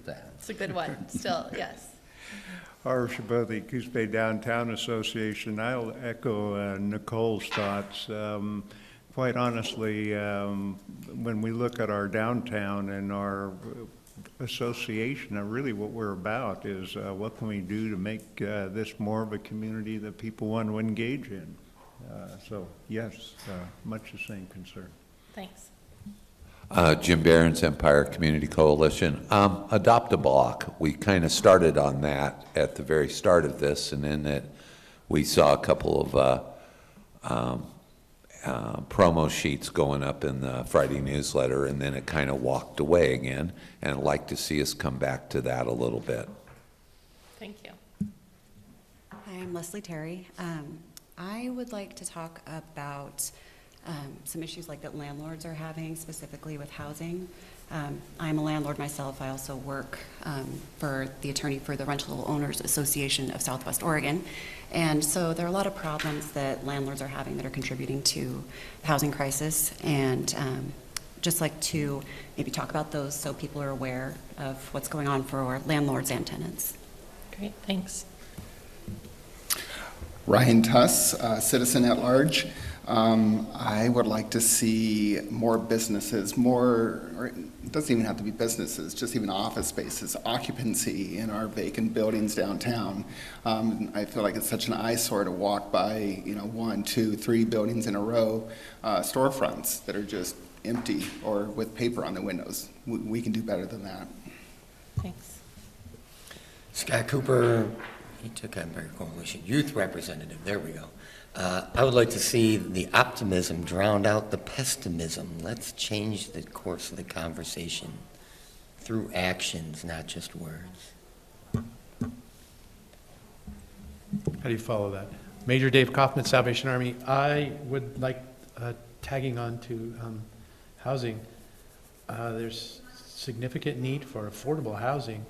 with that. It's a good one, still, yes. Harv Shaboti, Coos Bay Downtown Association. I'll echo Nicole's thoughts. Quite honestly, when we look at our downtown and our association, really what we're about is what can we do to make this more of a community that people want to engage in. So yes, much the same concern. Thanks. Jim Barron's Empire Community Coalition. Adopt a Block. We kind of started on that at the very start of this, and then we saw a couple of promo sheets going up in the Friday newsletter, and then it kind of walked away again, and I'd like to see us come back to that a little bit. Thank you. Hi, I'm Leslie Terry. I would like to talk about some issues like that landlords are having, specifically with housing. I'm a landlord myself. I also work for the attorney for the Rental Owners Association of Southwest Oregon. And so there are a lot of problems that landlords are having that are contributing to the housing crisis. And just like to maybe talk about those so people are aware of what's going on for landlords and tenants. Great, thanks. Ryan Tuss, citizen at large. I would like to see more businesses, or it doesn't even have to be businesses, just even office spaces, occupancy in our vacant buildings downtown. I feel like it's such an eyesore to walk by, 1, 2, 3 buildings in a row, storefronts that are just empty or with paper on the windows. We can do better than that. Thanks. Scott Cooper, he took Empire Coalition Youth Representative. There we go. I would like to see the optimism drown out the pessimism. Let's change the course of the conversation through actions, not just words. How do you follow that? Major Dave Kaufman, Salvation Army. I would like tagging on to housing. There's significant need for affordable housing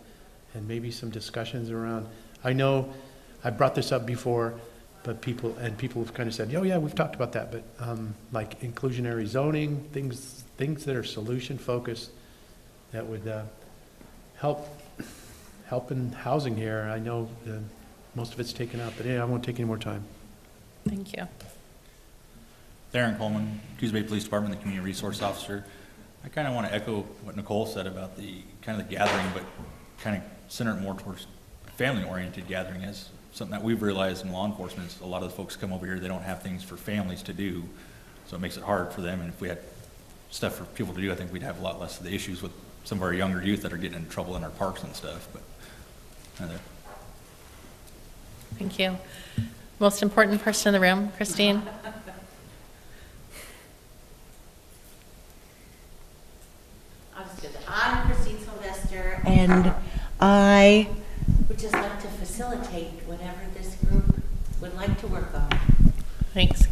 and maybe some discussions around. I know I brought this up before, but people have kind of said, oh yeah, we've talked about that, but like inclusionary zoning, things that are solution focused that would help in housing here. I know most of it's taken out, but I won't take any more time. Thank you. Darren Coleman, Coos Bay Police Department, the Community Resource Officer. I kind of want to echo what Nicole said about the kind of the gathering, but kind of center it more towards family-oriented gathering as something that we've realized in law enforcement is a lot of the folks come over here, they don't have things for families to do, so it makes it hard for them. And if we had stuff for people to do, I think we'd have a lot less of the issues with some of our younger youth that are getting in trouble in our parks and stuff. But Thank you. Most important person in the room, Christine. I'm Christine Sylvester, and I would just like to facilitate whatever this group would like to work on. Thanks.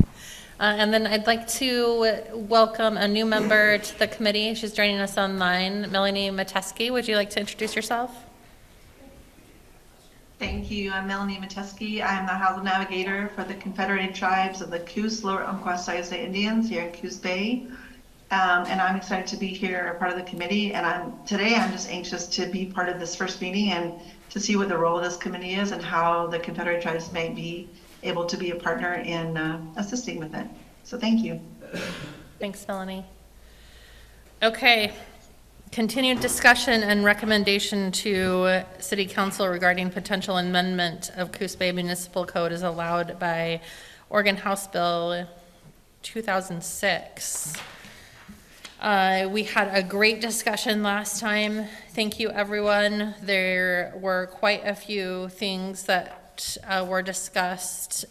And then I'd like to welcome a new member to the committee. She's joining us online, Melanie Mateski. Would you like to introduce yourself? Thank you. I'm Melanie Mateski. I'm the Housing Navigator for the Confederated Tribes of the Coos Lower Umpqua Siouxsie Indians here in Coos Bay. And I'm excited to be here, part of the committee. And today I'm just anxious to be part of this first meeting and to see what the role of this committee is and how the Confederate Tribes may be able to be a partner in assisting with it. So thank you. Thanks, Melanie. Okay. Continued discussion and recommendation to City Council regarding potential amendment of Coos Bay Municipal Code is allowed by Oregon House Bill 2006. We had a great discussion last time. Thank you, everyone. There were quite a few things that were discussed.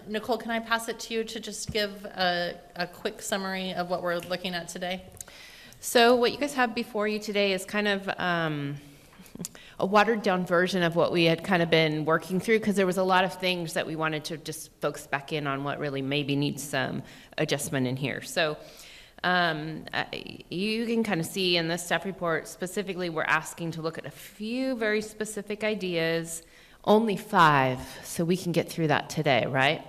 Nicole, can I pass it to you to just give a quick summary of what we're looking at today? So what you guys have before you today is kind of a watered down version of what we had kind of been working through, because there was a lot of things that we wanted to just focus back in on what really maybe needs some adjustment in here. So you can kind of see in this staff report, specifically, we're asking to look at a few very specific ideas, only 5, so we can get through that today, right?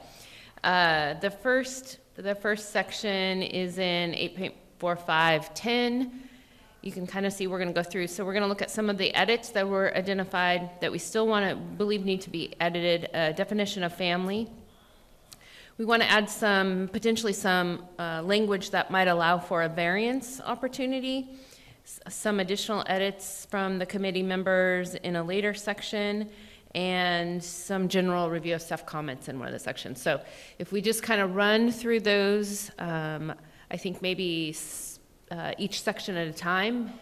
The first section is in 8.4510. you can kind of see we're going to go through. So we're going to look at some of the edits that were identified that we still want to believe need to be edited. Definition of family. We want to add potentially some language that might allow for a variance opportunity. Some additional edits from the committee members in a later section, and some general review of staff comments in one of the sections. So if we just kind of run through those, I think maybe each section at a time,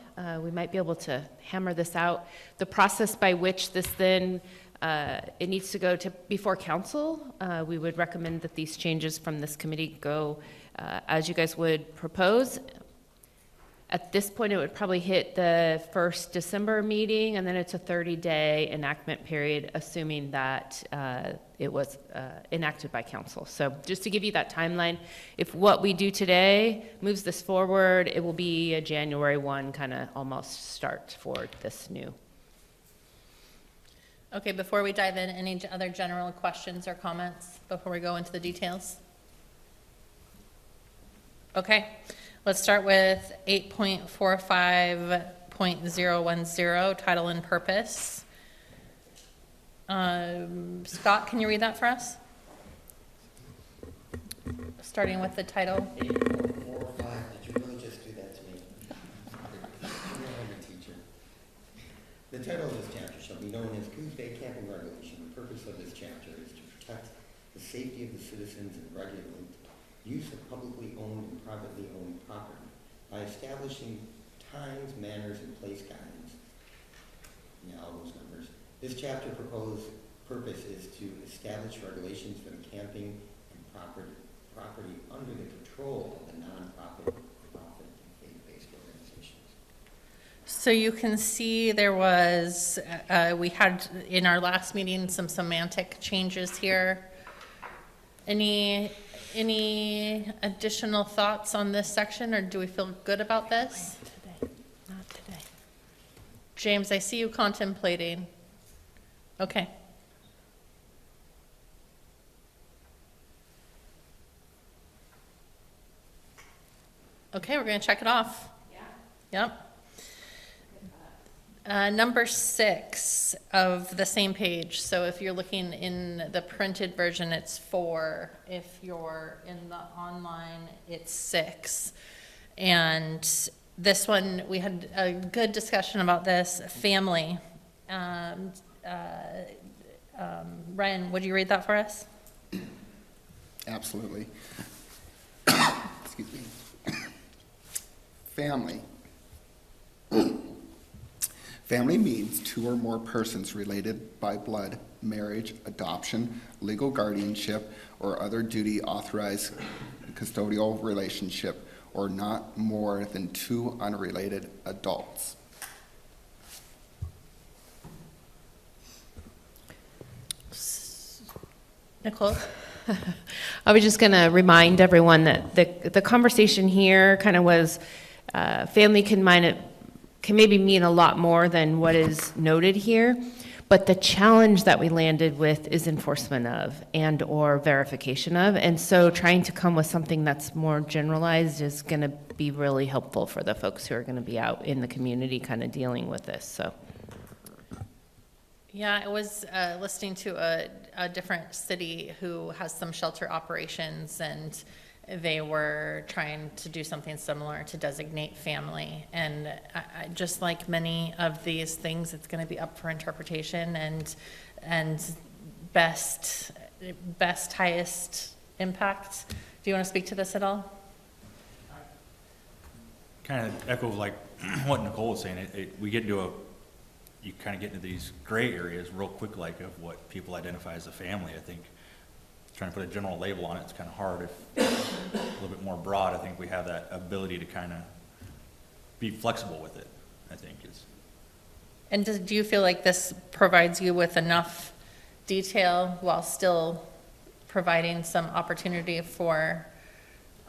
we might be able to hammer this out. The process by which this then, it needs to go to before council, we would recommend that these changes from this committee go as you guys would propose. At this point, it would probably hit the first December meeting, and then it's a 30-day enactment period, assuming that it was enacted by council. So just to give you that timeline, if what we do today moves this forward, it will be a January 1 kind of almost start for this new. Okay, before we dive in, any other general questions or comments before we go into the details? Okay. Let's start with 8.45.010, title and purpose. Scott, can you read that for us? Starting with the title. 8.45, did you really just do that to me? I'm a teacher. The title of this chapter shall be known as Coos Bay Camping Regulation. The purpose of this chapter is to protect the safety of the citizens and regulate use of publicly owned and privately owned property by establishing times, manners, and place guidance. Yeah, all those numbers. This chapter proposed purpose is to establish regulations for the camping and property under the control of the non-profit, profit, and faith-based organizations. So you can see there was, we had in our last meeting some semantic changes here. Any additional thoughts on this section, or do we feel good about this? Not today. James, I see you contemplating. Okay. Okay, we're going to check it off. Yeah. Yep. Number 6 of the same page. So if you're looking in the printed version, it's 4. If you're in the online, it's 6. And this one, we had a good discussion about this. Family. Ryan, would you read that for us? Absolutely. Excuse me. Family. Family means 2 or more persons related by blood, marriage, adoption, legal guardianship, or other duty authorized custodial relationship, or not more than 2 unrelated adults. Nicole? I was just going to remind everyone that the conversation here kind of was family can maybe mean a lot more than what is noted here, but the challenge that we landed with is enforcement of and or verification of, and so trying to come with something that's more generalized is going to be really helpful for the folks who are going to be out in the community kind of dealing with this. So Yeah, I was listening to a different city who has some shelter operations, and they were trying to do something similar to designate family. And I, just like many of these things, it's going to be up for interpretation and best highest impact. Do you want to speak to this at all? Kind of echo like what Nicole was saying. We get into you kind of get into these gray areas real quick, like of what people identify as a family. I think trying to put a general label on it's kind of hard. If a little bit more broad, I think we have that ability to kind of be flexible with it, I think is. And do you feel like this provides you with enough detail while still providing some opportunity for,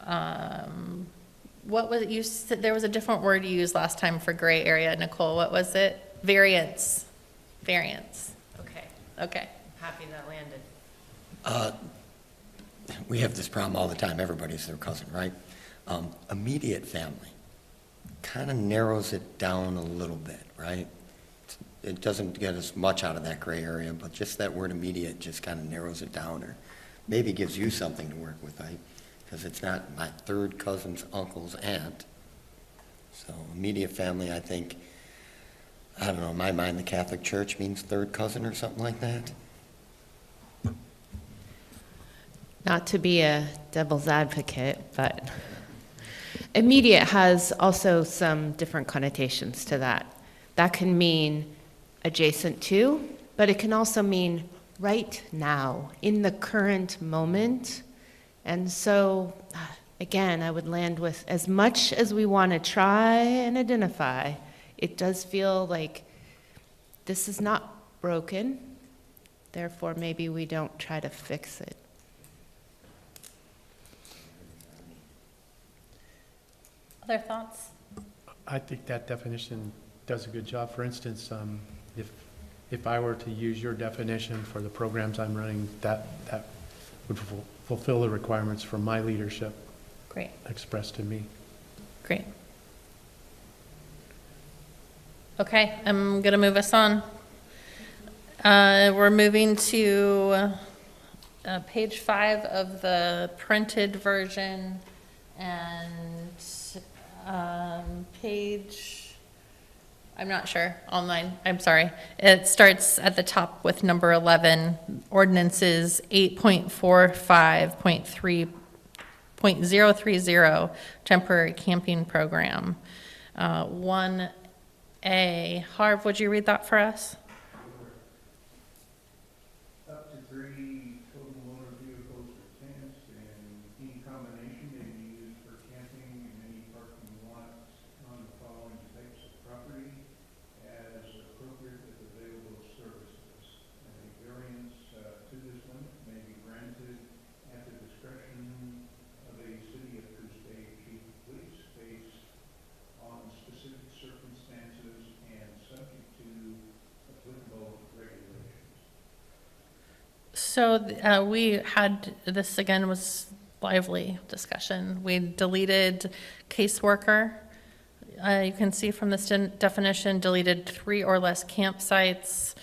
what was it you said, there was a different word you used last time for gray area, Nicole, what was it? Variance. Okay. I'm happy that landed. We have this problem all the time. Everybody's their cousin, right? Immediate family. kind of narrows it down a little bit, right? It doesn't get us much out of that gray area, but just that word immediate just kind of narrows it down, or maybe gives you something to work with, right? Because it's not my third cousin's uncle's aunt. So immediate family, I think, I don't know, in my mind, the Catholic Church means third cousin or something like that. Not to be a devil's advocate, but immediate has also some different connotations to that. That can mean adjacent to, but it can also mean right now, in the current moment. And so, again, I would land with, as much as we want to try and identify, it does feel like this is not broken, therefore maybe we don't try to fix it. Other thoughts? I think that definition does a good job. For instance, if I were to use your definition for the programs I'm running, that would fulfill the requirements for my leadership. Great. Expressed to me. Great. Okay, I'm going to move us on. We're moving to page 5 of the printed version, and page, I'm not sure, online, I'm sorry. It starts at the top with number 11, ordinances 8.45.3.030, temporary camping program. 1A, Harv, would you read that for us? Up to 3 total motor vehicles or tents, and in combination may be used for camping in any parking lots on the following types of property as appropriate with available services. And a variance to this limit may be granted at the discretion of a city of Coos Bay chief of police based on specific circumstances and subject to applicable regulations. So we had, this again was lively discussion. We deleted caseworker. You can see from this definition, deleted 3 or less campsites.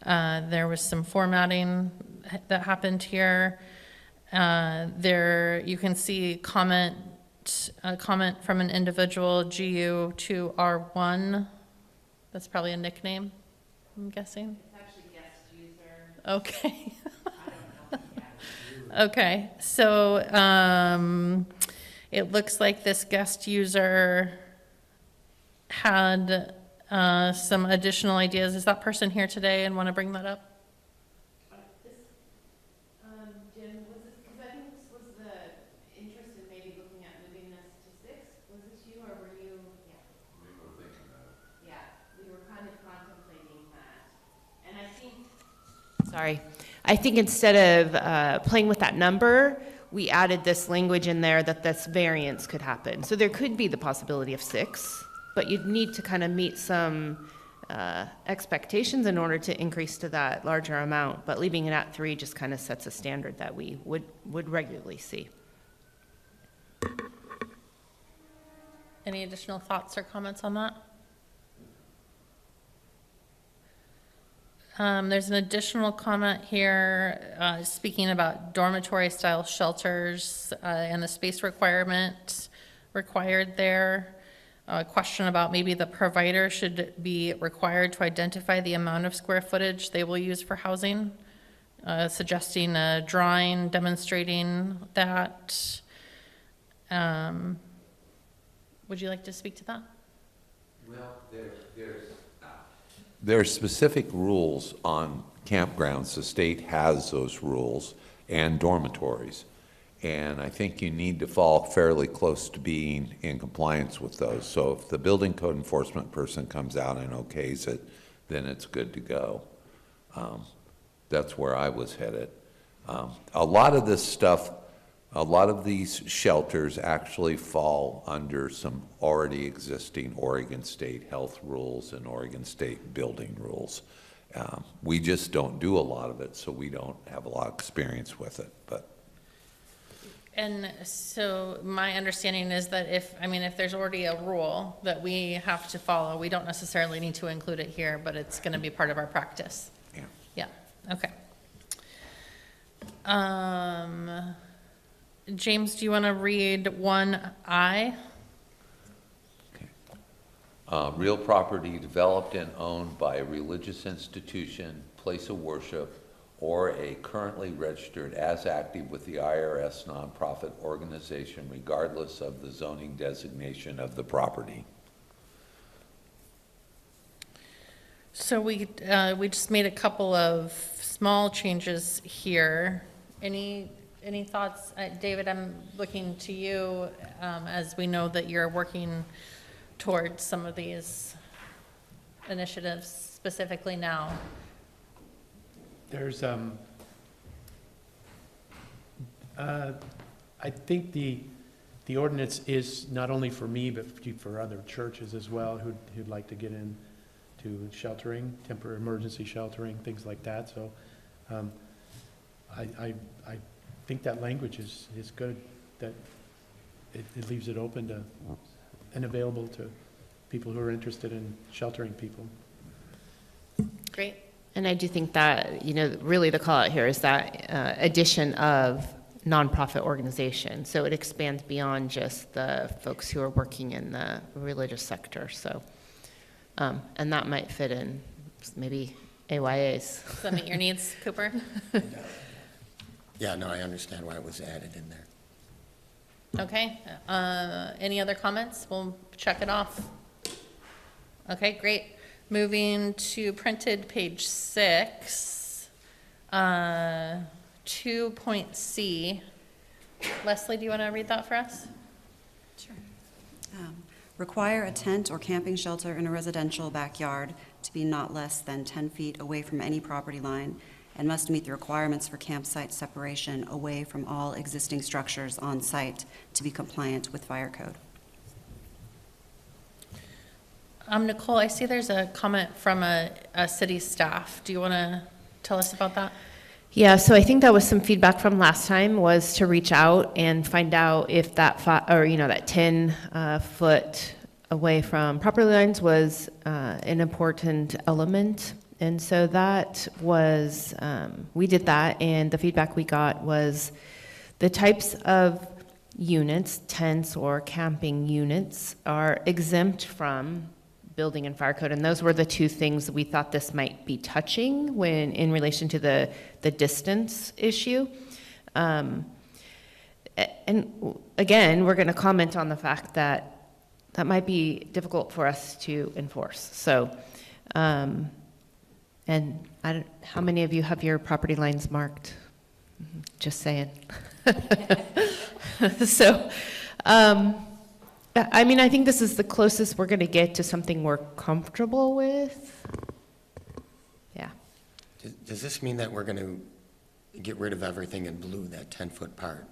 There was some formatting that happened here. There, you can see a comment from an individual, GU2R1. That's probably a nickname, I'm guessing. It's actually guest user. Okay. I don't know. Okay, so it looks like this guest user had some additional ideas. Is that person here today and want to bring that up? Jim, was this, because I think this was the interest in maybe looking at moving this to 6. Was this you or were you? Yeah. We were thinking that. Yeah, we were kind of contemplating that. And I think, sorry, I think instead of playing with that number, we added this language in there that this variance could happen. So there could be the possibility of 6, but you'd need to kind of meet some expectations in order to increase to that larger amount. But leaving it at 3 just kind of sets a standard that we would regularly see. Any additional thoughts or comments on that? There's an additional comment here speaking about dormitory-style shelters and the space requirement required there. A question about maybe the provider should be required to identify the amount of square footage they will use for housing, suggesting a drawing demonstrating that. Would you like to speak to that? Well, there are specific rules on campgrounds. The state has those rules, and dormitories. And I think you need to fall fairly close to being in compliance with those. So if the building code enforcement person comes out and okays it, then it's good to go. That's where I was headed. A lot of this stuff, a lot of these shelters actually fall under some already existing Oregon State health rules and Oregon State building rules. We just don't do a lot of it, so we don't have a lot of experience with it. But And so my understanding is that if there's already a rule that we have to follow, we don't necessarily need to include it here, but it's gonna be part of our practice. Yeah. Yeah, okay. James, do you wanna read 1I? Real property developed and owned by a religious institution, place of worship, or a currently registered as active with the IRS nonprofit organization, regardless of the zoning designation of the property. So we just made a couple of small changes here. Any thoughts? David, I'm looking to you, as we know that you're working towards some of these initiatives specifically now. There's, I think the ordinance is not only for me, but for other churches as well who'd like to get into sheltering, temporary emergency sheltering, things like that. So I think that language is good, that it leaves it open to and available to people who are interested in sheltering people. Great. And I do think that, really the call out here is that addition of nonprofit organization. So it expands beyond just the folks who are working in the religious sector. So, and that might fit in maybe AYAs. Does that meet your needs, Cooper? Yeah, no, I understand why it was added in there. Okay, any other comments? We'll check it off. Okay, great. Moving to printed page 6, 2.C. Leslie, do you want to read that for us? Sure. Require a tent or camping shelter in a residential backyard to be not less than 10 feet away from any property line and must meet the requirements for campsite separation away from all existing structures on site to be compliant with fire code. Nicole, I see there's a comment from a city staff. Do you want to tell us about that? Yeah, so I think that was some feedback from last time, was to reach out and find out if that, that 10-foot away from property lines was an important element. And so that was, we did that, and the feedback we got was the types of units, tents or camping units, are exempt from building and fire code, and those were the two things we thought this might be touching when in relation to the distance issue. And again, we're going to comment on the fact that that might be difficult for us to enforce. So, and how many of you have your property lines marked? Just saying. So, I think this is the closest we're going to get to something we're comfortable with. Yeah. Does this mean that we're going to get rid of everything in blue, that 10-foot part?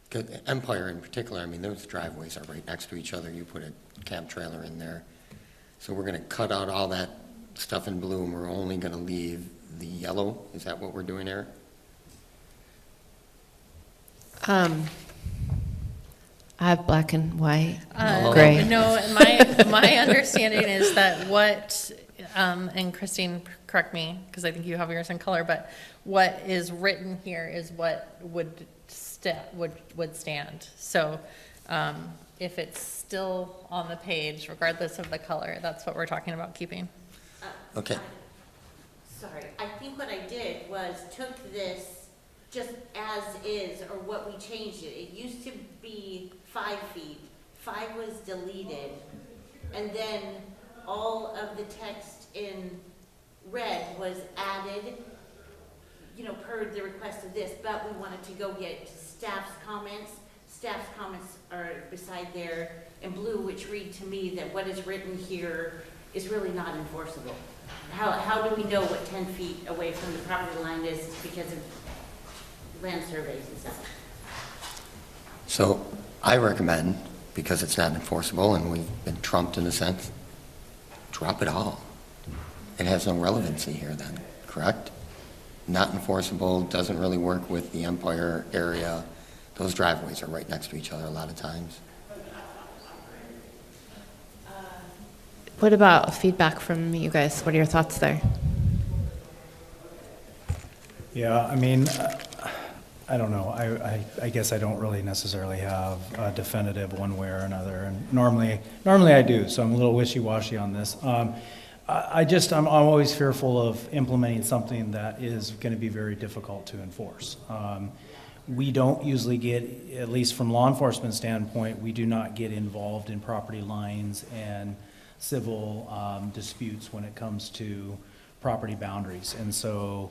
'Cause Empire in particular, those driveways are right next to each other. You put a camp trailer in there. So we're going to cut out all that stuff in blue, and we're only going to leave the yellow? Is that what we're doing there? I have black and white, Oh. gray. No, my understanding is that what, and Christine, correct me, because I think you have yours in color, but what is written here is what would stand. So if it's still on the page, regardless of the color, that's what we're talking about keeping. Okay. Sorry, I think what I did was took this just as is, or what we changed it. It used to be 5 feet. 5 was deleted. And then all of the text in red was added, per the request of this, but we wanted to go get staff's comments. Staff's comments are beside there in blue, which read to me that what is written here is really not enforceable. How do we know what 10 feet away from the property line is because of land surveys and stuff? So I recommend, because it's not enforceable and we've been trumped in a sense, drop it all. It has no relevancy here then, correct? Not enforceable, doesn't really work with the Empire area. Those driveways are right next to each other a lot of times. What about feedback from you guys? What are your thoughts there? Yeah, I mean, I don't know. I guess I don't really necessarily have a definitive one way or another. And normally I do, so I'm a little wishy-washy on this. I'm always fearful of implementing something that is going to be very difficult to enforce. We don't usually get, at least from law enforcement standpoint, we do not get involved in property lines and civil disputes when it comes to property boundaries. And so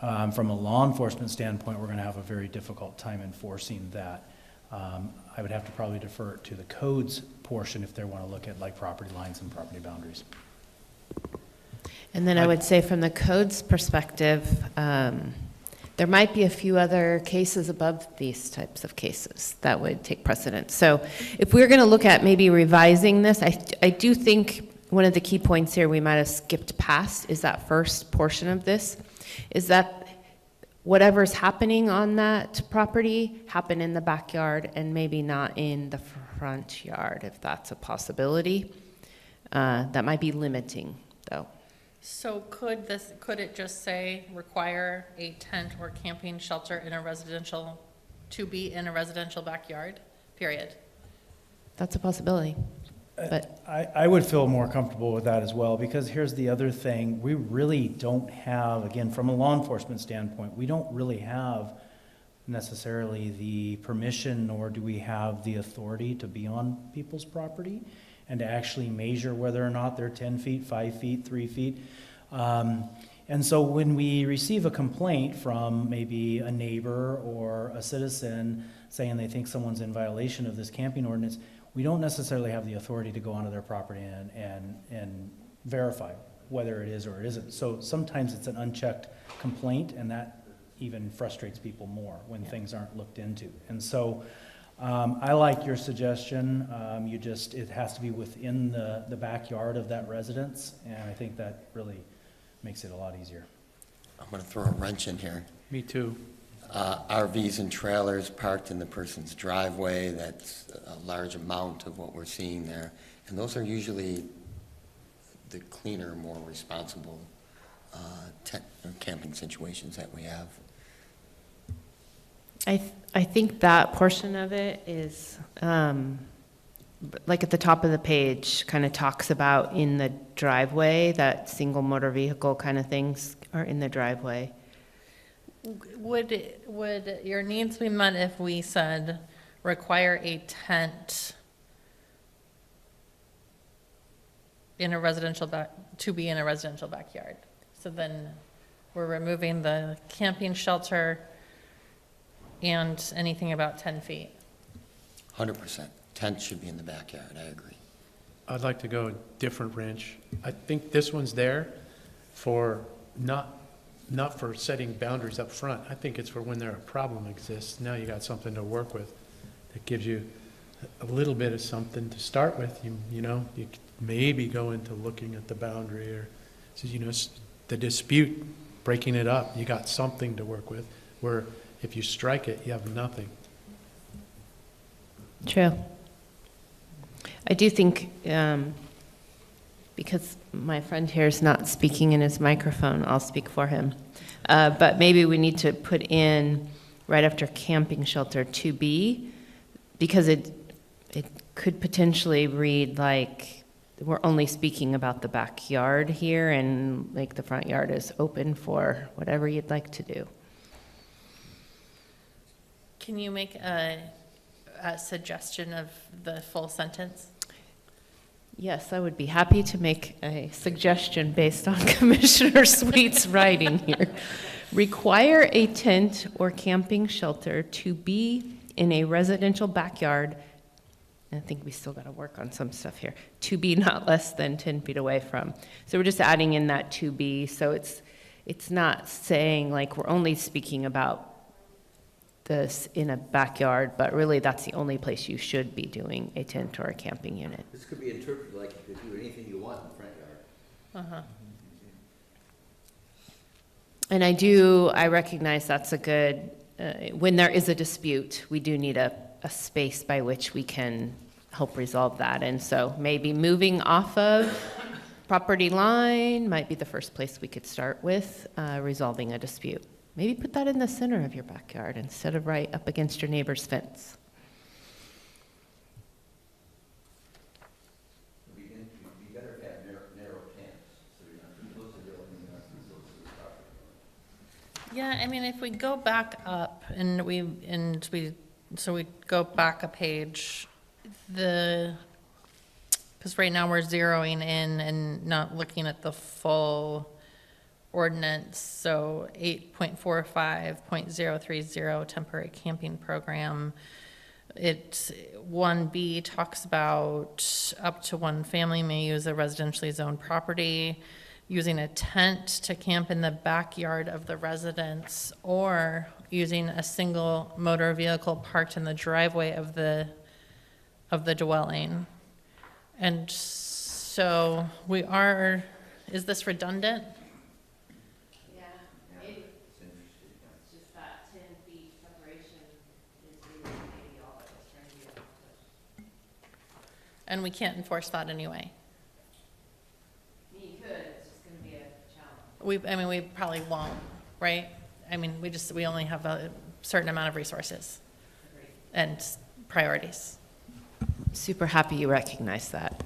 from a law enforcement standpoint, we're going to have a very difficult time enforcing that. I would have to probably defer it to the codes portion if they want to look at like property lines and property boundaries. And then I would say from the codes perspective, there might be a few other cases above these types of cases that would take precedence. So if we're going to look at maybe revising this, I do think one of the key points here we might have skipped past is that first portion of this, is that whatever's happening on that property happen in the backyard and maybe not in the front yard, if that's a possibility. That might be limiting, though. So could it just say require a tent or camping shelter in a residential, to be in a residential backyard, period? That's a possibility, but. I would feel more comfortable with that as well, because here's the other thing. We really don't have, again, from a law enforcement standpoint, we don't really have necessarily the permission, nor do we have the authority to be on people's property and to actually measure whether or not they're 10 feet, 5 feet, 3 feet. And so when we receive a complaint from maybe a neighbor or a citizen saying they think someone's in violation of this camping ordinance, we don't necessarily have the authority to go onto their property and verify whether it is or it isn't. So sometimes it's an unchecked complaint, and that even frustrates people more when things aren't looked into. And so I like your suggestion. It has to be within the backyard of that residence, and I think that really makes it a lot easier. I'm going to throw a wrench in here. Me too. RVs and trailers parked in the person's driveway, that's a large amount of what we're seeing there. And those are usually the cleaner, more responsible tent or camping situations that we have. I think that portion of it is, like at the top of the page, kind of talks about in the driveway, that single motor vehicle kind of things are in the driveway. Would your needs be met if we said require a tent in a residential to be in a residential backyard? So then we're removing the camping shelter and anything about 10 feet. 100%. Tent should be in the backyard, I agree. I'd like to go a different branch. I think this one's there for not for setting boundaries up front. I think it's for when a problem exists. Now you got something to work with that gives you a little bit of something to start with. You know, you could maybe go into looking at the boundary or, the dispute, breaking it up. You got something to work with, where if you strike it, you have nothing. True. I do think, because my friend here is not speaking in his microphone, I'll speak for him. But maybe we need to put in right after camping shelter 2B, because it could potentially read like we're only speaking about the backyard here, and like the front yard is open for whatever you'd like to do. Can you make a suggestion of the full sentence? Yes, I would be happy to make a suggestion based on Commissioner Sweet's writing here. Require a tent or camping shelter to be in a residential backyard. I think we still got to work on some stuff here. To be not less than 10 feet away from. So we're just adding in that to be. So it's not saying like we're only speaking about this in a backyard, but really that's the only place you should be doing a tent or a camping unit. This could be interpreted like you could do anything you want in the front yard. Uh-huh. And I recognize that's a good when there is a dispute, we do need a space by which we can help resolve that. And so maybe moving off of property line might be the first place we could start with resolving a dispute. Maybe put that in the center of your backyard instead of right up against your neighbor's fence. You better have narrow camps, so you're not too close to the building, you're not too close to the property. Yeah, I mean, if we go back up and we go back a page, because right now we're zeroing in and not looking at the full ordinance. So 8.45.030 temporary camping program. 1B talks about up to one family may use a residentially zoned property, using a tent to camp in the backyard of the residence, or using a single motor vehicle parked in the driveway of the dwelling. And so is this redundant? Yeah, maybe. It's just that 10 feet separation is really maybe all that was trying to be accomplished. And we can't enforce that anyway. You could, it's just gonna be a challenge. We probably won't, right? I mean, we only have a certain amount of resources and priorities. Super happy you recognize that.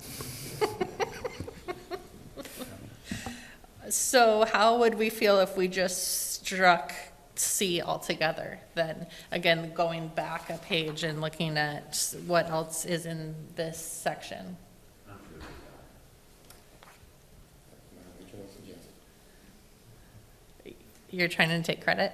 So how would we feel if we just struck C altogether then? Again, going back a page and looking at what else is in this section. You're trying to take credit?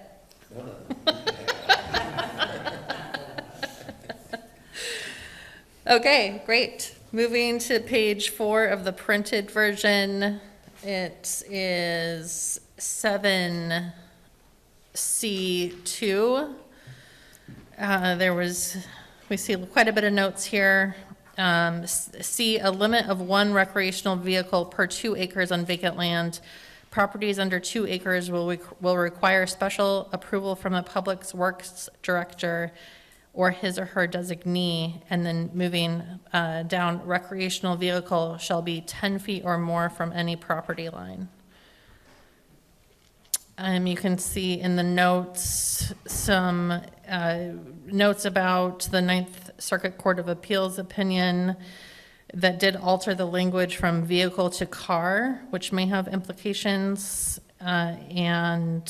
Okay, great. Moving to page 4 of the printed version. It is 7C2. We see quite a bit of notes here. C, a limit of 1 recreational vehicle per 2 acres on vacant land. Properties under 2 acres will require special approval from the Public Works Director or his or her designee. And then moving down, recreational vehicle shall be 10 feet or more from any property line. You can see in the notes some notes about the Ninth Circuit Court of Appeals opinion that did alter the language from vehicle to car, which may have implications, and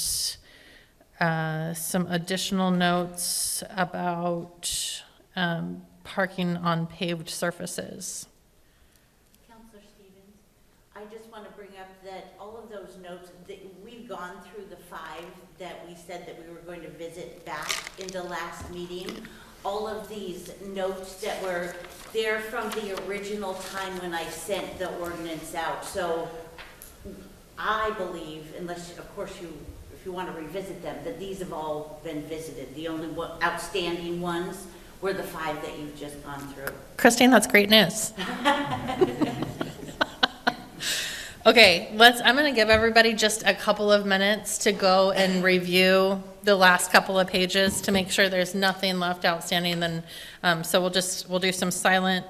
some additional notes about parking on paved surfaces. Counselor Stevens, I just want to bring up that all of those notes, that we've gone through the 5 that we said that we were going to visit back in the last meeting. All of these notes that were there from the original time when I sent the ordinance out. So I believe, unless, of course, if you want to revisit them, that these have all been visited. The only outstanding ones were the 5 that you've just gone through. Christine, that's great news. Okay, I'm going to give everybody just a couple of minutes to go and review the last couple of pages to make sure there's nothing left outstanding. Then, so we'll do some silent,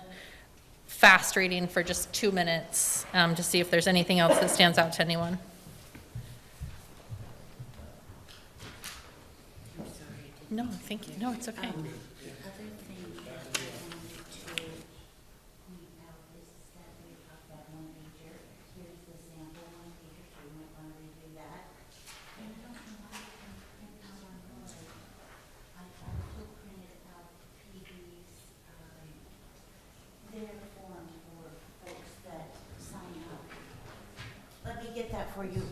fast reading for just 2 minutes to see if there's anything else that stands out to anyone. No, thank you. No, it's okay. The other thing that I wanted to point out is that we talked about one-pager. Here's the sample one-pager, so you might want to review that. And I don't know why I can't print out on yours. I also printed out PD's, their form for folks that sign up. Let me get that for you.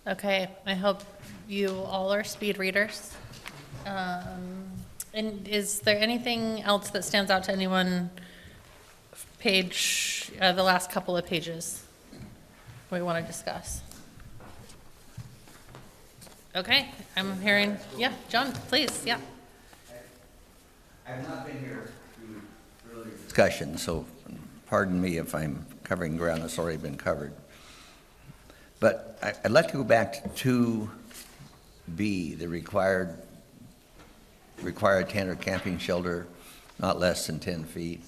Okay, I hope you all are speed readers. And is there anything else that stands out to anyone? Page, the last couple of pages we want to discuss. Okay, I'm hearing, yeah, John, please, yeah. I've not been here through earlier discussion, so pardon me if I'm covering ground that's already been covered. But I'd like to go back to 2B, the required tent or camping shelter not less than 10 feet.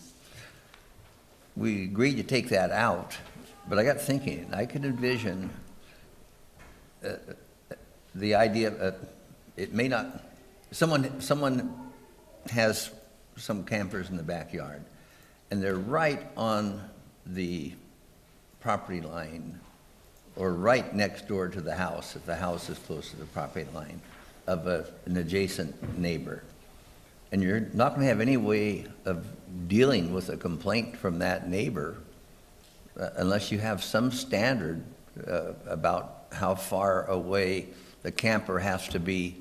We agreed to take that out, but I got thinking, I could envision the idea of, it may not, someone has some campers in the backyard, and they're right on the property line, or right next door to the house, if the house is close to the property line, of an adjacent neighbor. And you're not going to have any way of dealing with a complaint from that neighbor unless you have some standard about how far away the camper has to be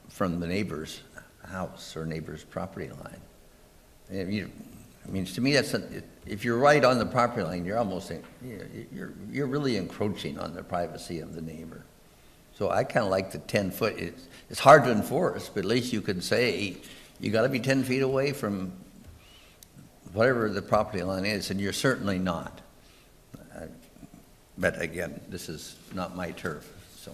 from the neighbor's house or neighbor's property line. I mean, to me, if you're right on the property line, you're almost, you're really encroaching on the privacy of the neighbor. So I kind of like the 10-foot. It's hard to enforce, but at least you could say, you got to be 10 feet away from whatever the property line is, and you're certainly not. But again, this is not my turf, so.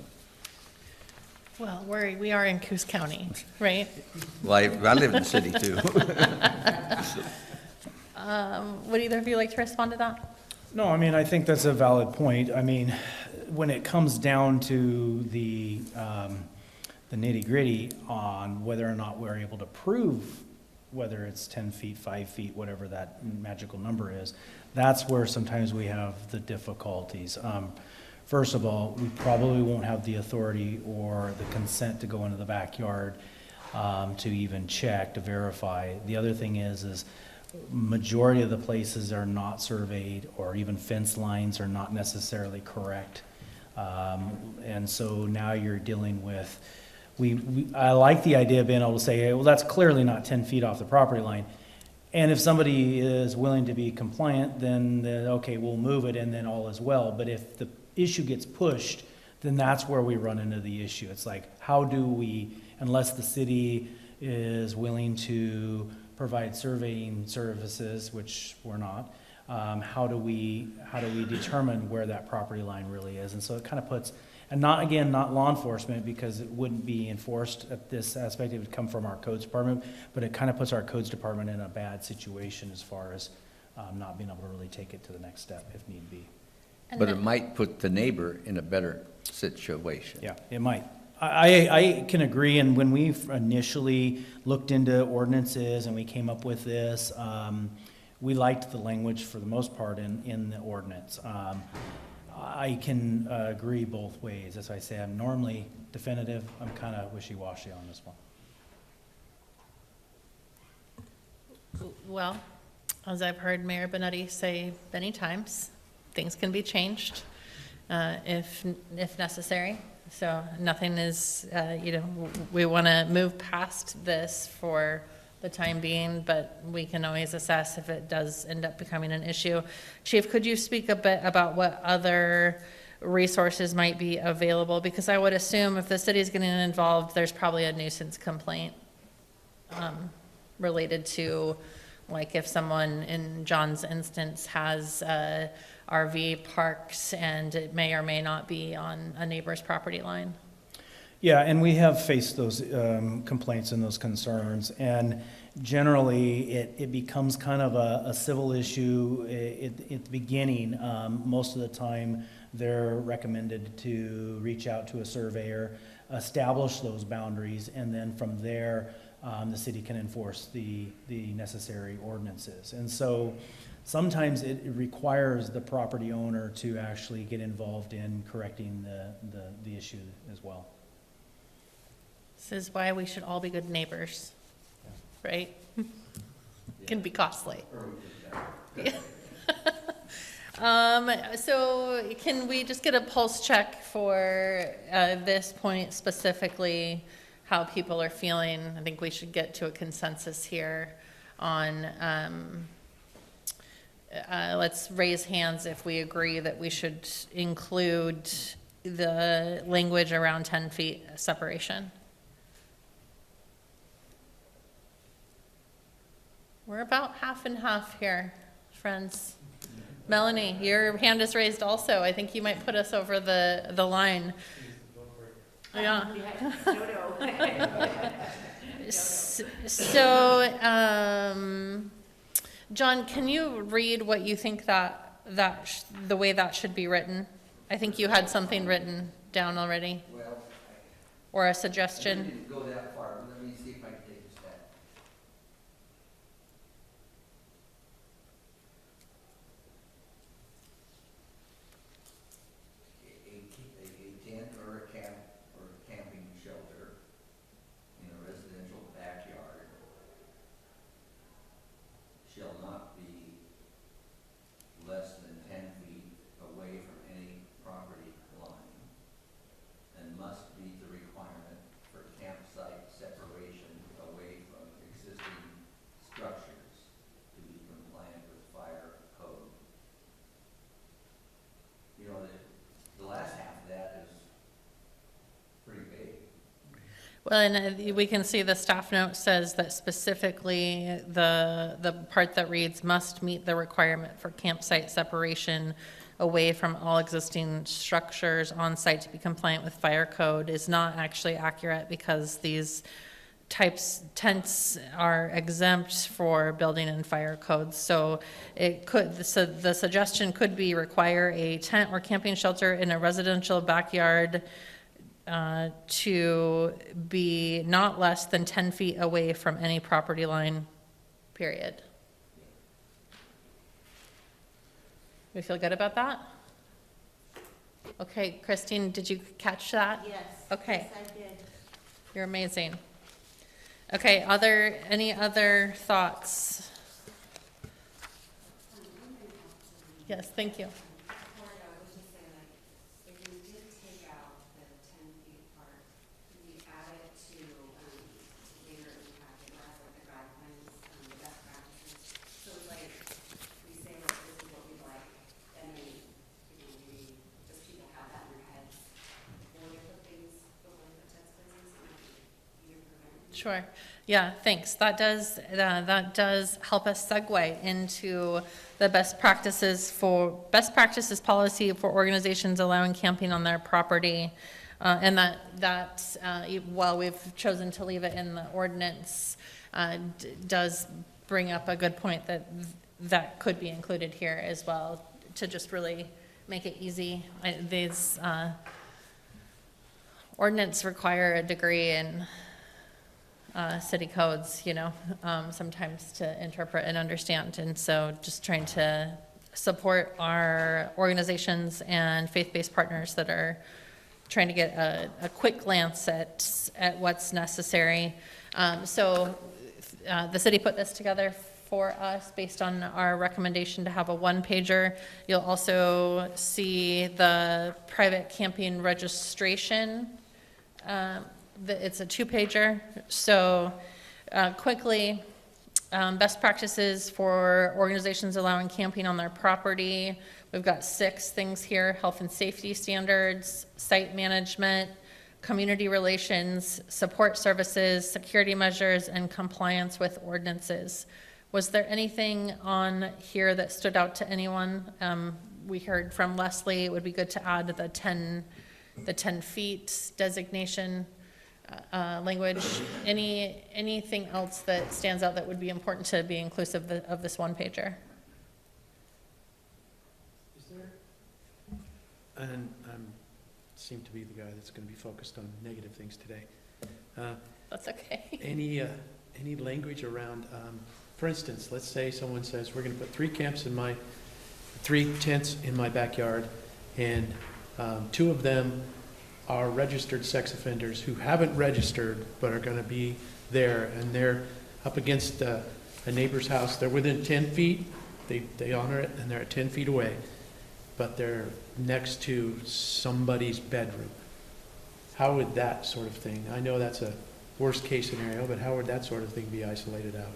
Well, we are in Coos County, right? Well, I live in the city too. Would either of you like to respond to that? No, I mean, I think that's a valid point. I mean, when it comes down to the nitty-gritty on whether or not we're able to prove whether it's 10 feet, 5 feet, whatever that magical number is, that's where sometimes we have the difficulties. First of all, we probably won't have the authority or the consent to go into the backyard to even check, to verify. The other thing is majority of the places are not surveyed, or even fence lines are not necessarily correct. And so now you're dealing with, I like the idea of being able to say, hey, well, that's clearly not 10 feet off the property line. And if somebody is willing to be compliant, then okay, we'll move it and then all is well. But if the issue gets pushed, then that's where we run into the issue. It's like, how do we, unless the city is willing to provide surveying services, which we're not, how do we determine where that property line really is? And so it kind of puts, and not law enforcement, because it wouldn't be enforced at this aspect, it would come from our codes department, but it kind of puts our codes department in a bad situation as far as not being able to really take it to the next step if need be. But it might put the neighbor in a better situation. Yeah, it might. I can agree, and when we initially looked into ordinances and we came up with this, we liked the language for the most part in the ordinance. I can agree both ways. As I say, I'm normally definitive. I'm kind of wishy-washy on this one. Well, as I've heard Mayor Benetti say many times, things can be changed if necessary. So nothing is, we want to move past this for the time being, but we can always assess if it does end up becoming an issue. Chief, could you speak a bit about what other resources might be available? Because I would assume if the city is getting involved, there's probably a nuisance complaint related to, like, if someone in John's instance has RV parks and it may or may not be on a neighbor's property line. Yeah, and we have faced those complaints and those concerns, and generally it becomes kind of a civil issue at the beginning. Most of the time they're recommended to reach out to a surveyor, establish those boundaries, and then from there the city can enforce the necessary ordinances. And so sometimes it requires the property owner to actually get involved in correcting the issue as well. This is why we should all be good neighbors, right? Can be costly. Yeah. So can we just get a pulse check for this point specifically, how people are feeling? I think we should get to a consensus here on, let's raise hands if we agree that we should include the language around 10 feet separation. We're about half and half here, friends. Melanie, your hand is raised also. I think you might put us over the line. Yeah. So, John, can you read what you think the way that should be written? I think you had something written down already. Well, Or a I suggestion. didn't go that far, but let me see if I can take a step. A tent or a camp or a camping shelter in a residential backyard shall not be less than 10 feet away from any property line and must meet the requirement for campsite separation away from existing structures to be compliant with fire code. You know, the last half of that is pretty big. Well, and we can see the staff note says that specifically the part that reads must meet the requirement for campsite separation away from all existing structures on site to be compliant with fire code is not actually accurate, because these tents are exempt for building and fire codes. So the suggestion could be require a tent or camping shelter in a residential backyard to be not less than 10 feet away from any property line, period. We feel good about that? Okay, Christine, did you catch that? Yes. Okay. Yes, I did. You're amazing. Okay, any other thoughts? Yes, thank you. Sure. Yeah, thanks. That does help us segue into the best practices policy for organizations allowing camping on their property. And while we've chosen to leave it in the ordinance, does bring up a good point that could be included here as well, to just really make it easy. These ordinance require a degree in city codes, sometimes to interpret and understand. And so just trying to support our organizations and faith-based partners that are trying to get a quick glance at what's necessary. So the city put this together for us based on our recommendation to have a one-pager. You'll also see the private camping registration. It's a two-pager. So quickly, best practices for organizations allowing camping on their property. We've got 6 things here: health and safety standards, site management, community relations, support services, security measures, and compliance with ordinances. Was there anything on here that stood out to anyone? We heard from Leslie, it would be good to add the 10 feet designation. Language. Anything else that stands out that would be important to be inclusive of this one-pager? Is there? And I seem to be the guy that's going to be focused on negative things today. That's okay. Any language around, for instance, let's say someone says, we're going to put 3 tents in my backyard, and 2 of them are registered sex offenders who haven't registered but are going to be there, and they're up against a neighbor's house. They're within 10 feet. They honor it, and they're at 10 feet away. but they're next to somebody's bedroom. How would that sort of thing, I know that's a worst-case scenario, but how would that sort of thing be isolated out?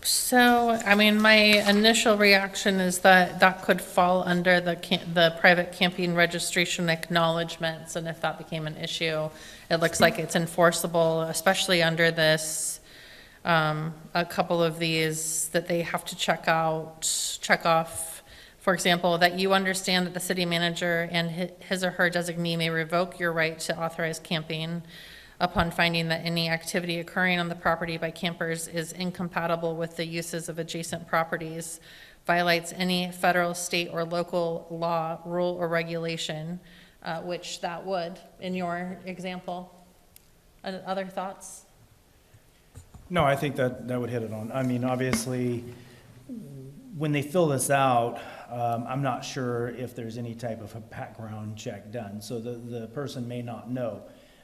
So, I mean, my initial reaction is that that could fall under the private camping registration acknowledgements, and if that became an issue, it looks like it's enforceable, especially under this, a couple of these that they have to check off. For example, that you understand that the city manager and his or her designee may revoke your right to authorize camping upon finding that any activity occurring on the property by campers is incompatible with the uses of adjacent properties, violates any federal, state, or local law, rule, or regulation, which that would, in your example. Other thoughts? No, I think that would hit it on. I mean, obviously, when they fill this out, I'm not sure if there's any type of a background check done, so the person may not know.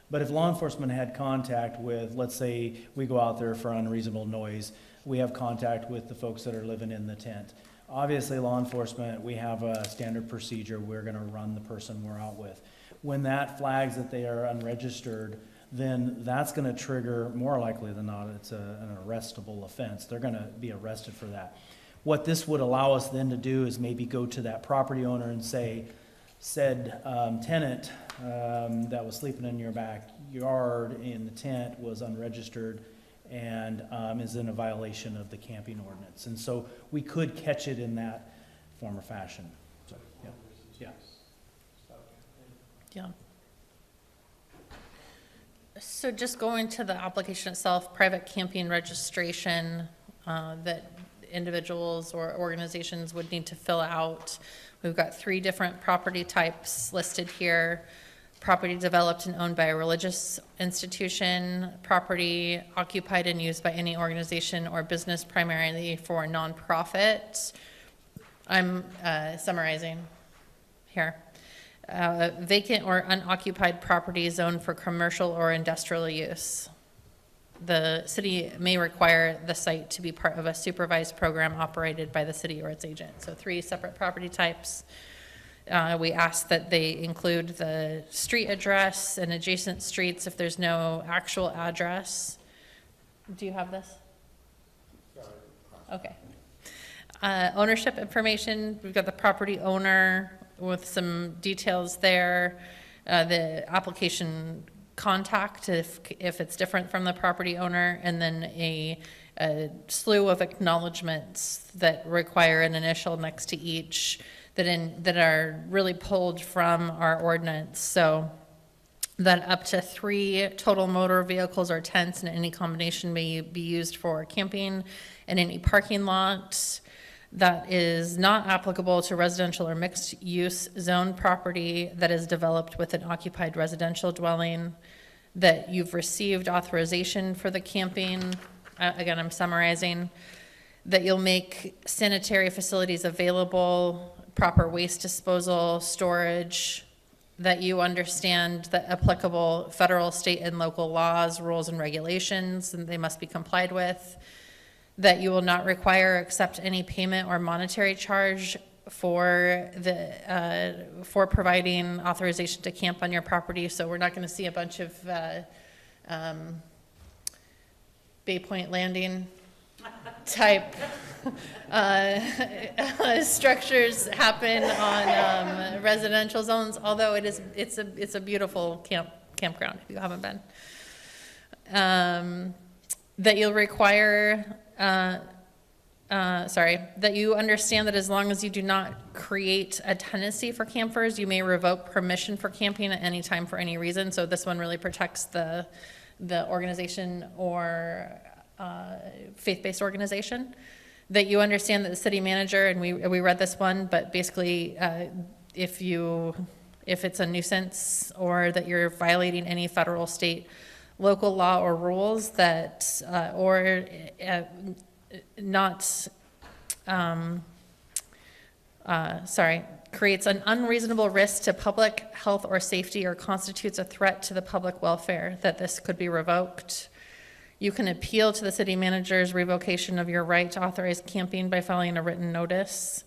But if law enforcement had contact with, let's say we go out there for unreasonable noise, we have contact with the folks that are living in the tent. Obviously, law enforcement, we have a standard procedure, we're gonna run the person we're out with. When that flags that they are unregistered, then that's gonna trigger, more likely than not, it's an arrestable offense. They're gonna be arrested for that. What this would allow us then to do is maybe go to that property owner and say, said tenant that was sleeping in your backyard in the tent was unregistered and is in a violation of the camping ordinance. And so we could catch it in that form or fashion. So, yeah. Yeah. So just going to the application itself, private camping registration that individuals or organizations would need to fill out. We've got 3 different property types listed here. Property developed and owned by a religious institution, property occupied and used by any organization or business primarily for a nonprofit. I'm summarizing here. Vacant or unoccupied property zoned for commercial or industrial use. The city may require the site to be part of a supervised program operated by the city or its agent. So 3 separate property types. We ask that they include the street address and adjacent streets if there's no actual address. Do you have this? Okay. Ownership information, we've got the property owner with some details there. The application contact if it's different from the property owner, and then a slew of acknowledgements that require an initial next to each that are really pulled from our ordinance. So that up to 3 total motor vehicles or tents in any combination may be used for camping in any parking lot. That is not applicable to residential or mixed-use zone property that is developed with an occupied residential dwelling, that you've received authorization for the camping, again, I'm summarizing, that you'll make sanitary facilities available, proper waste disposal, storage, that you understand the applicable federal, state, and local laws, rules, and regulations, and they must be complied with, that you will not require or accept any payment or monetary charge for providing authorization to camp on your property. So we're not going to see a bunch of Bay Point Landing type structures happen on residential zones, although it's a beautiful campground if you haven't been. That you'll require that you understand that as long as you do not create a tenancy for campers, you may revoke permission for camping at any time for any reason. So this one really protects the organization or faith-based organization. That you understand that the city manager, and we read this one, but basically if it's a nuisance or that you're violating any federal, state, local law or rules that creates an unreasonable risk to public health or safety or constitutes a threat to the public welfare, that this could be revoked. You can appeal to the city manager's revocation of your right to authorize camping by filing a written notice.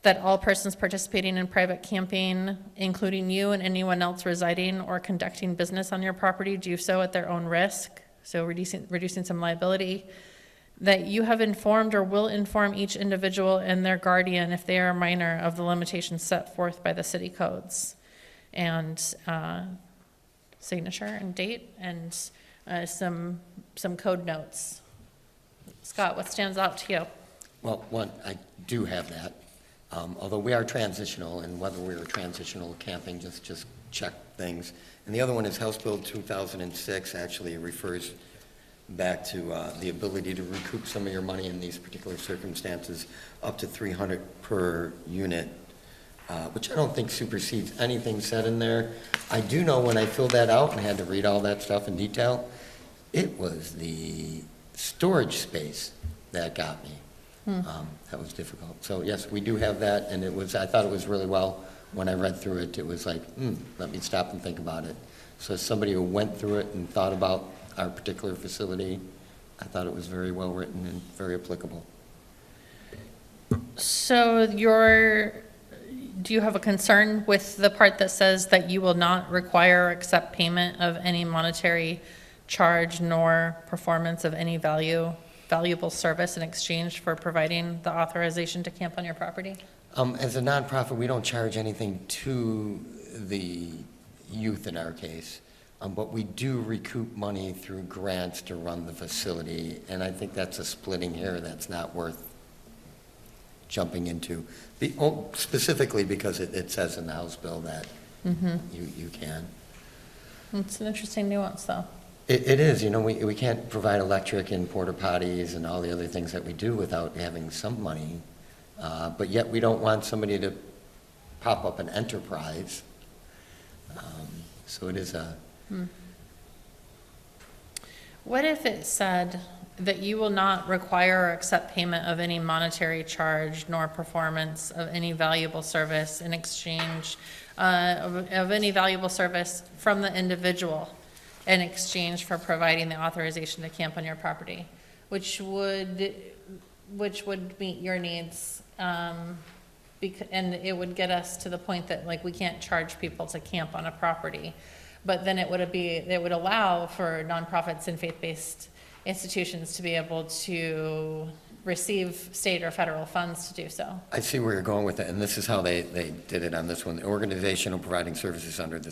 That all persons participating in private camping, including you and anyone else residing or conducting business on your property, do so at their own risk, so reducing some liability. That you have informed or will inform each individual and their guardian, if they are a minor, of the limitations set forth by the city codes. And signature and date, and some code notes. Scott, what stands out to you? Well, one, I do have that. Although we are transitional, and whether we are transitional camping, just check things. And the other one is House Bill 2006 actually refers back to the ability to recoup some of your money in these particular circumstances, up to $300 per unit, which I don't think supersedes anything said in there. I do know when I filled that out and had to read all that stuff in detail, it was the storage space that got me. That was difficult. So yes, we do have that, and I thought it was really well. When I read through it, it was like, let me stop and think about it. So as somebody who went through it and thought about our particular facility, I thought it was very well written and very applicable. So do you have a concern with the part that says that you will not require or accept payment of any monetary charge nor performance of any valuable service in exchange for providing the authorization to camp on your property? As a nonprofit, we don't charge anything to the youth in our case, but we do recoup money through grants to run the facility, and I think that's a splitting hair that's not worth jumping into, specifically because it says in the House bill that you can. It's an interesting nuance, though. It is, we can't provide electric and porta potties and all the other things that we do without having some money, but yet we don't want somebody to pop up an enterprise. So it is a... What if it said that you will not require or accept payment of any monetary charge nor performance of any valuable service in exchange of any valuable service from the individual in exchange for providing the authorization to camp on your property, which would meet your needs, and it would get us to the point that, like, we can't charge people to camp on a property, but then it would allow for nonprofits and faith-based institutions to be able to receive state or federal funds to do so. I see where you're going with it, and this is how they did it on this one. The organization providing services under the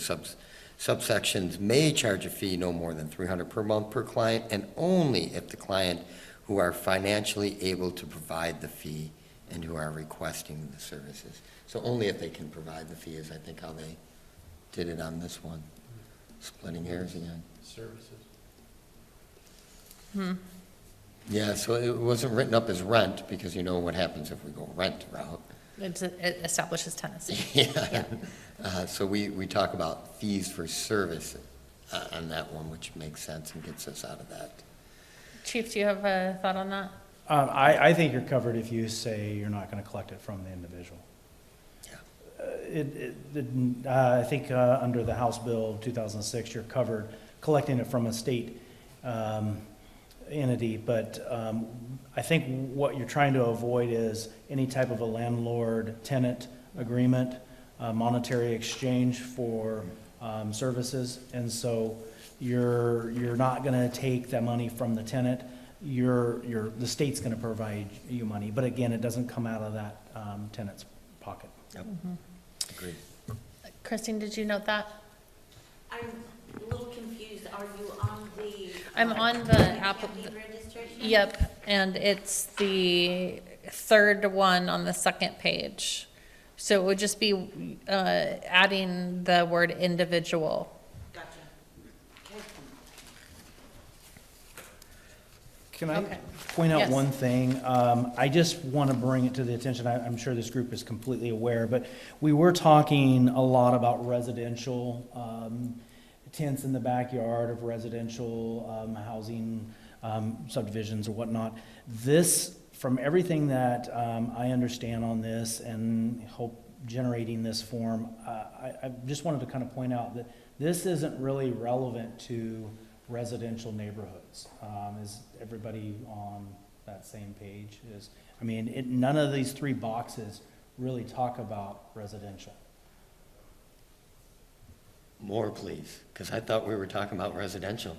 subsections may charge a fee no more than $300 per month per client, and only if the client who are financially able to provide the fee and who are requesting the services. So only if they can provide the fee is, I think, how they did it on this one. Splitting hairs again. Services. Yeah, so it wasn't written up as rent, because you know what happens if we go rent route. It establishes tenancy. Yeah. So we talk about fees for service on that one, which makes sense and gets us out of that. Chief, do you have a thought on that? I think you're covered if you say you're not going to collect it from the individual. I think under the House Bill 2006, you're covered collecting it from a state entity, but I think what you're trying to avoid is any type of a landlord-tenant agreement, monetary exchange for services, and so you're not going to take that money from the tenant. The state's going to provide you money, but again, it doesn't come out of that tenant's pocket. Yep. Agreed. Christine, did you note that? I'm a little confused. Are you on the? I'm on the camping registration? Yep, and it's the third one on the second page. So it would just be adding the word individual. Gotcha. Okay. Can I Okay. point out Yes. one thing? I just want to bring it to the attention, I'm sure this group is completely aware, but we were talking a lot about residential tents in the backyard of residential housing subdivisions or whatnot. This, from everything that I understand on this and hope generating this form, I just wanted to kind of point out that this isn't really relevant to residential neighborhoods. Is everybody on that same page? I mean, none of these three boxes really talk about residential. More, please, because I thought we were talking about residential.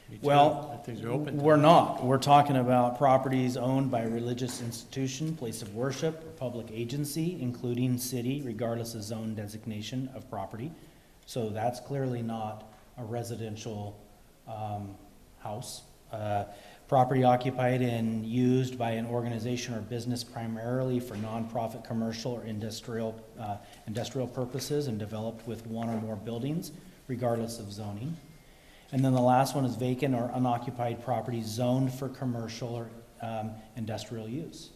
Me too. Well, I think they're open to we're it. not. We're talking about properties owned by a religious institution, place of worship, or public agency, including city, regardless of zone designation of property. So that's clearly not a residential house. Property occupied and used by an organization or business primarily for nonprofit, commercial, or industrial purposes and developed with one or more buildings, regardless of zoning. And then the last one is vacant or unoccupied property zoned for commercial or industrial use.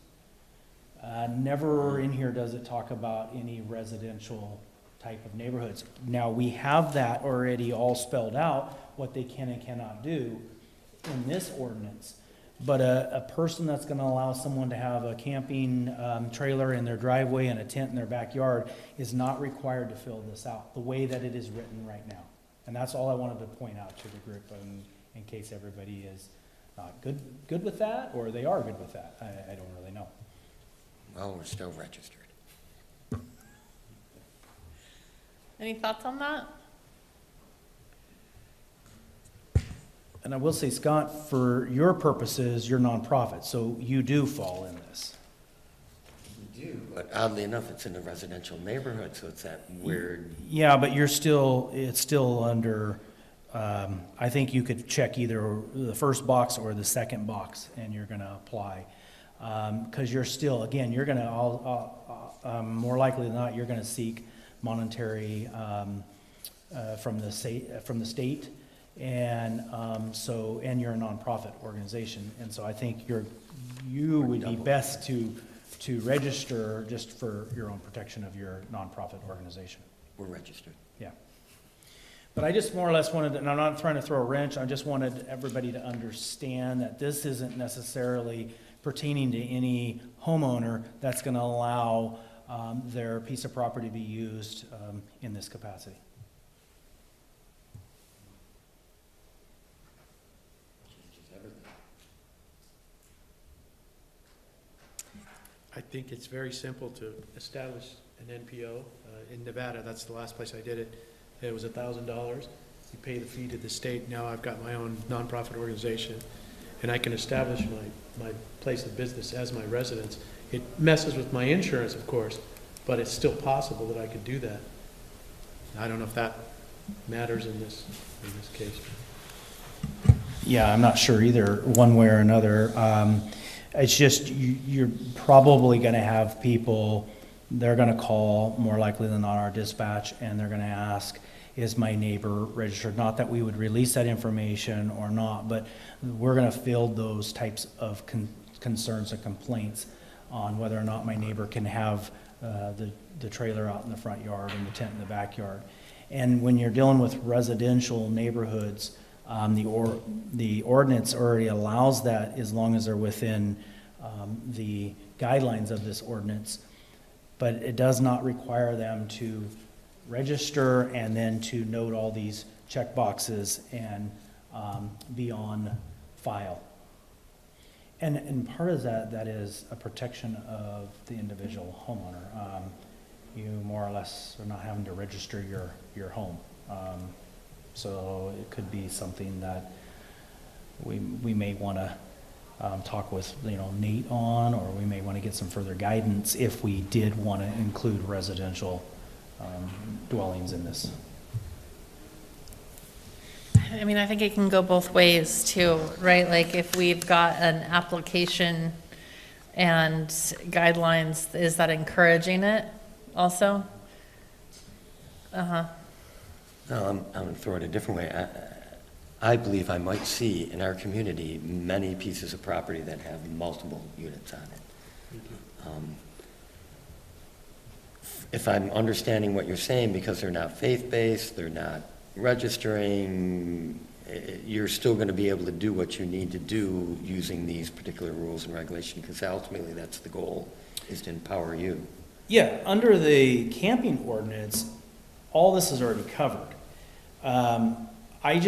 Never in here does it talk about any residential type of neighborhoods. Now, we have that already all spelled out, what they can and cannot do in this ordinance. But a person that's gonna allow someone to have a camping trailer in their driveway and a tent in their backyard is not required to fill this out, the way that it is written right now. And that's all I wanted to point out to the group, in case everybody is not good with that, or they are good with that. I don't really know. Well, we're still registered. Any thoughts on that? And I will say, Scott, for your purposes, you're nonprofit, so you do fall in this. We do, but oddly enough, it's in a residential neighborhood, so it's that weird. Yeah, but it's still under, I think you could check either the first box or the second box, and you're gonna apply. Because you're still, again, you're gonna, more likely than not, you're gonna seek monetary from the state, and and you're a nonprofit organization, and so I think you would be best to register just for your own protection of your nonprofit organization. We're registered. Yeah. But I just more or less wanted, and I'm not trying to throw a wrench, I just wanted everybody to understand that this isn't necessarily pertaining to any homeowner that's gonna allow their piece of property to be used in this capacity. I think it's very simple to establish an NPO. In Nevada, that's the last place I did it. It was $1,000. You pay the fee to the state. Now I've got my own nonprofit organization, and I can establish my place of business as my residence. It messes with my insurance, of course, but it's still possible that I could do that. I don't know if that matters in this case. Yeah, I'm not sure either, one way or another. It's just, you're probably gonna have people, they're gonna call, more likely than not, our dispatch, and they're gonna ask, is my neighbor registered? Not that we would release that information or not, but we're gonna field those types of concerns and complaints on whether or not my neighbor can have the trailer out in the front yard and the tent in the backyard. And when you're dealing with residential neighborhoods, the ordinance already allows that as long as they're within the guidelines of this ordinance, but it does not require them to register and then to note all these check boxes and be on file. And part of that is a protection of the individual homeowner. You more or less are not having to register your home. So it could be something that we may want to talk with Nate on, or we may want to get some further guidance if we did want to include residential dwellings in this. I mean, I think it can go both ways too, right? Like if we've got an application and guidelines, is that encouraging it also? Uh-huh. No, I'm going to throw it a different way. I believe I might see in our community many pieces of property that have multiple units on it. If I'm understanding what you're saying, because they're not faith-based, they're not registering, you're still going to be able to do what you need to do using these particular rules and regulations, because ultimately that's the goal, is to empower you. Yeah, under the camping ordinance, all this is already covered. I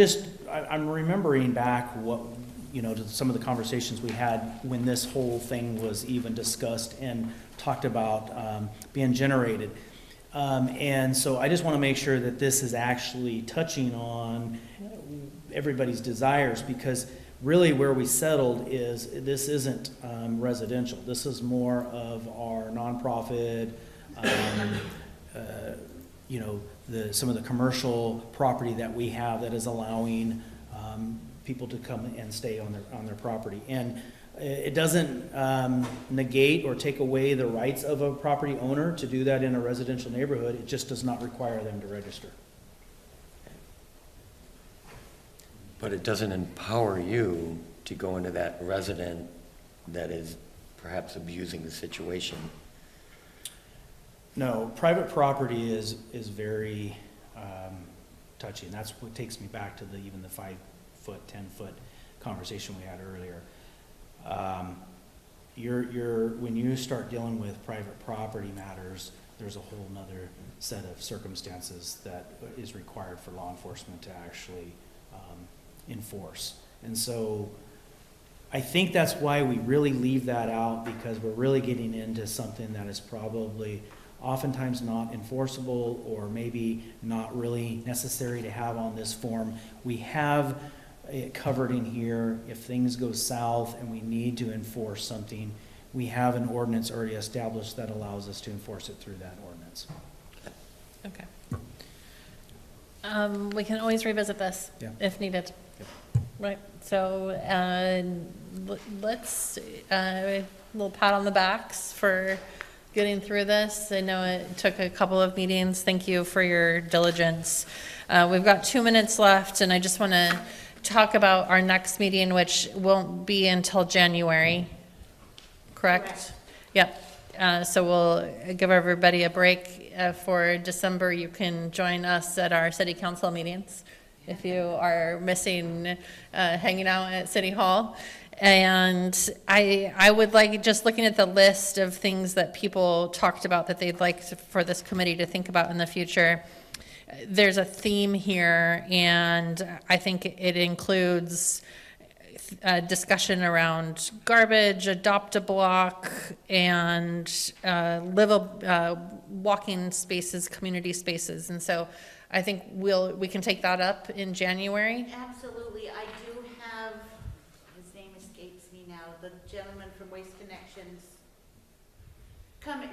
I'm remembering back what, to some of the conversations we had when this whole thing was even discussed and talked about being generated. And so I just want to make sure that this is actually touching on everybody's desires, because really where we settled is this isn't residential. This is more of our nonprofit, some of the commercial property that we have that is allowing people to come and stay on their property. And it doesn't negate or take away the rights of a property owner to do that in a residential neighborhood. It just does not require them to register. But it doesn't empower you to go into that resident that is perhaps abusing the situation. No, private property is very touchy, and that's what takes me back to even the 5-foot, 10-foot conversation we had earlier. When you start dealing with private property matters, there's a whole nother set of circumstances that is required for law enforcement to actually enforce. And so I think that's why we really leave that out, because we're really getting into something that is probably oftentimes not enforceable, or maybe not really necessary to have on this form. We have it covered in here. If things go south and we need to enforce something, we have an ordinance already established that allows us to enforce it through that ordinance. Okay. We can always revisit this if needed. Right, so let's, a little pat on the backs for getting through this. I know it took a couple of meetings. Thank you for your diligence. We've got 2 minutes left, and I just want to talk about our next meeting, which won't be until January, correct? Yep. So we'll give everybody a break for December. You can join us at our city council meetings if you are missing hanging out at City Hall. And I would like, just looking at the list of things that people talked about that they'd like for this committee to think about in the future, there's a theme here, and I think it includes a discussion around garbage, adopt a block, and walking spaces, community spaces. And so I think we can take that up in January. Absolutely. I do have, his name escapes me now, the gentleman from Waste Connections,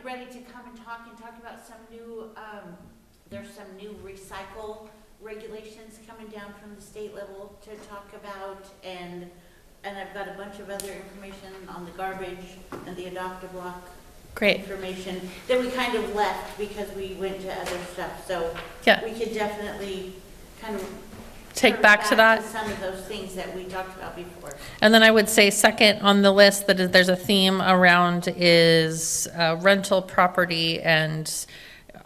ready to come and talk about some new, there's some new recycle regulations coming down from the state level to talk about, and I've got a bunch of other information on the garbage and the adopt-a-block information that we kind of left because we went to other stuff. So we could definitely kind of take back to that. Some of those things that we talked about before. And then I would say second on the list that there's a theme around is rental property and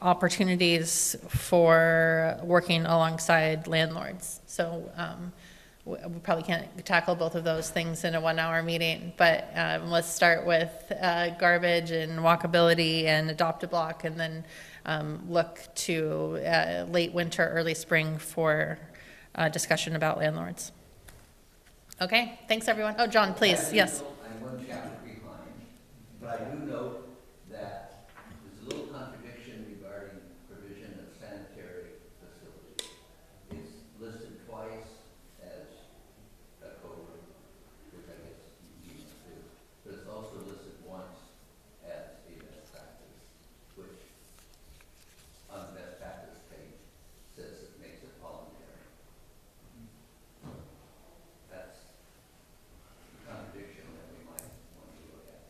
opportunities for working alongside landlords. So we probably can't tackle both of those things in a 1-hour meeting, but let's start with garbage and walkability and adopt-a-block, and then look to late winter, early spring for discussion about landlords. Okay, thanks everyone. Oh, John, please, yes. I'm one chapter behind, but I do note that there's a little contradiction regarding provision of sanitary facilities. It's listed twice as a code, which I guess you need to do, but it's also listed once as a best practice, which on the best practice page says it makes it voluntary. That's a contradiction that we might want to look at.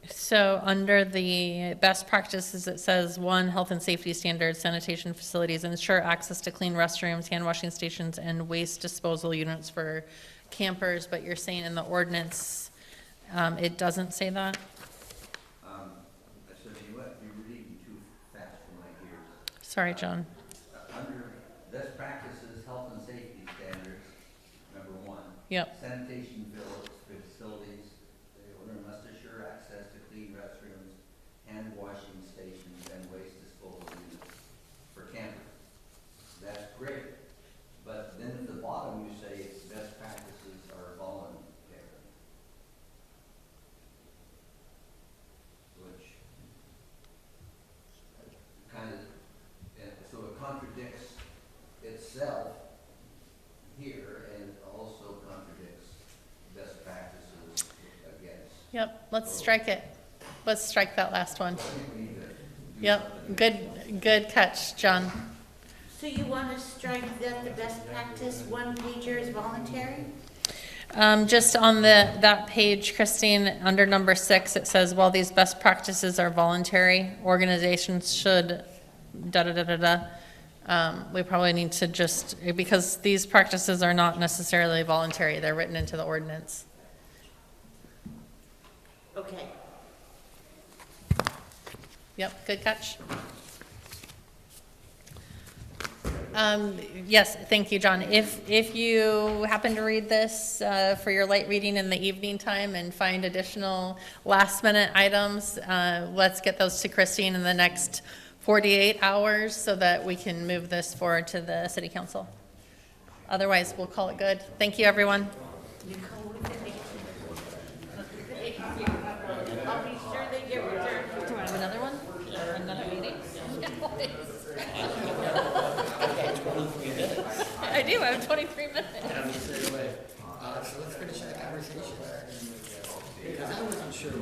So under the best practices, it says 1, health and safety standards, sanitation facilities, ensure access to clean restrooms, hand washing stations, and waste disposal units for campers. But you're saying in the ordinance, it doesn't say that? So you know what, you're reading too fast for my ears. Sorry, John. Under best practices, health and safety standards, number 1. Yep. Sanitation facilities, the owner must assure access to clean restrooms, hand washing stations, and waste itself here, and it also contradicts best practices against. Yep, let's strike it. Let's strike that last one. Yep, good catch, John. So you want to strike that the best practice one pager is voluntary? Just on that page, Christine, under number 6, it says, while these best practices are voluntary, organizations should da-da-da-da-da. We probably need to just, because these practices are not necessarily voluntary, they're written into the ordinance. Okay. Yep, good catch. Yes, thank you, John. If you happen to read this for your light reading in the evening time and find additional last-minute items, let's get those to Christine in the next 48 hours so that we can move this forward to the city council. Otherwise, we'll call it good. Thank you, everyone. I'll be sure they get returned. Do I have another one? Or another meeting? I do, I have 23 minutes. So let's finish that conversation. Because I wasn't sure.